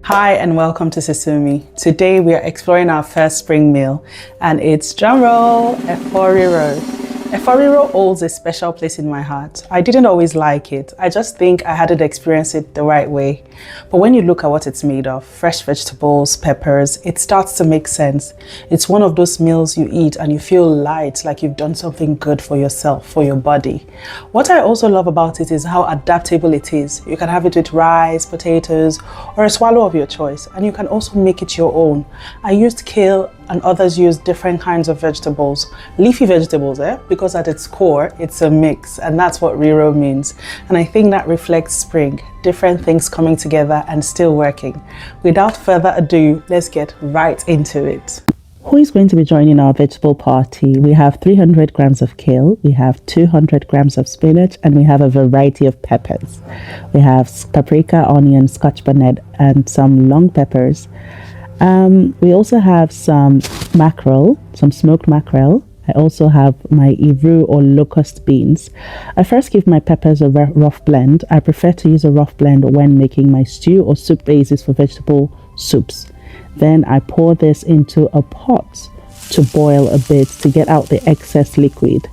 Hi and welcome to Seasoumi. Today we are exploring our first spring meal and it's drumroll, rírò. Riro holds a special place in my heart. I didn't always like it. I just think I hadn't experienced it the right way. But when you look at what it's made of, fresh vegetables, peppers, it starts to make sense. It's one of those meals you eat and you feel light, like you've done something good for yourself, for your body. What I also love about it is how adaptable it is. You can have it with rice, potatoes, or a swallow of your choice, and you can also make it your own. I used kale and others use different kinds of vegetables, leafy vegetables, because at its core, it's a mix, and that's what riro means. And I think that reflects spring, different things coming together and still working. Without further ado, let's get right into it. Who is going to be joining our vegetable party? We have 300 grams of kale, we have 200 grams of spinach, and we have a variety of peppers. We have paprika, onion, Scotch bonnet, and some long peppers. We also have some mackerel, some smoked mackerel. I also have my riro or locust beans. I first give my peppers a rough blend. I prefer to use a rough blend when making my stew or soup bases for vegetable soups. Then I pour this into a pot to boil a bit to get out the excess liquid.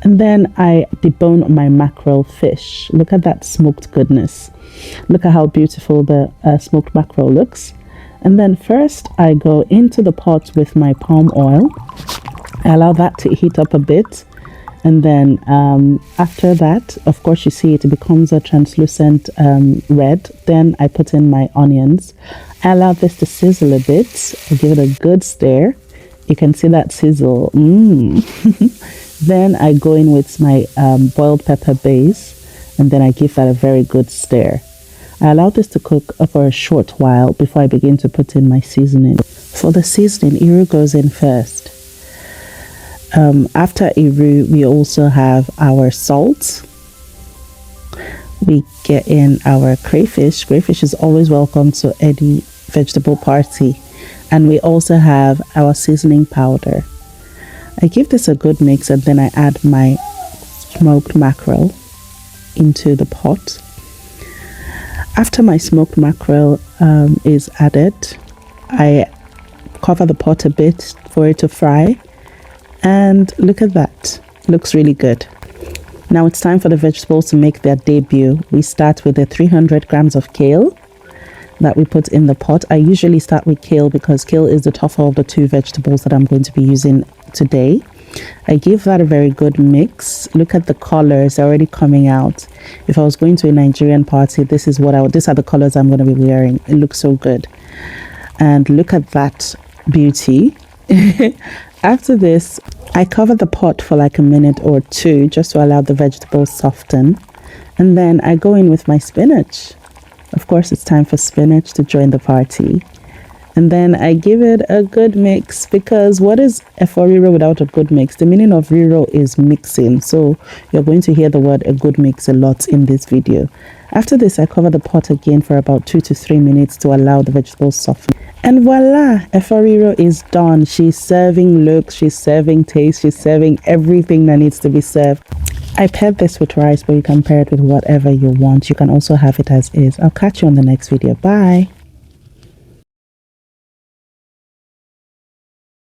And then I debone my mackerel fish. Look at that smoked goodness. Look at how beautiful the smoked mackerel looks. And then first I go into the pot with my palm oil. I allow that to heat up a bit. And then after that, of course, you see it becomes a translucent red. Then I put in my onions. I allow this to sizzle a bit. I give it a good stir. You can see that sizzle. Then I go in with my boiled pepper base. And then I give that a very good stir. I allow this to cook for a short while before I begin to put in my seasoning. For the seasoning, riro goes in first. After riro, we also have our salt. We get in our crayfish. Crayfish is always welcome to any vegetable party. And we also have our seasoning powder. I give this a good mix and then I add my smoked mackerel into the pot. After my smoked mackerel is added, I cover the pot a bit for it to fry. And look at that, looks really good. Now it's time for the vegetables to make their debut. We start with the 300 grams of kale that we put in the pot. I usually start with kale because kale is the tougher of the two vegetables that I'm going to be using today. I give that a very good mix. Look at the colors already coming out. If I was going to a Nigerian party, these are the colors I'm going to be wearing. It looks so good. And look at that beauty. After this, I cover the pot for like a minute or two just to allow the vegetables soften. And then I go in with my spinach. Of course, it's time for spinach to join the party. And then I give it a good mix because what is riro without a good mix? The meaning of riro is mixing. So you're going to hear the word a good mix a lot in this video. After this, I cover the pot again for about 2 to 3 minutes to allow the vegetables soften. And voila, riro is done. She's serving looks, she's serving taste, she's serving everything that needs to be served. I paired this with rice, but you can pair it with whatever you want. You can also have it as is. I'll catch you on the next video. Bye.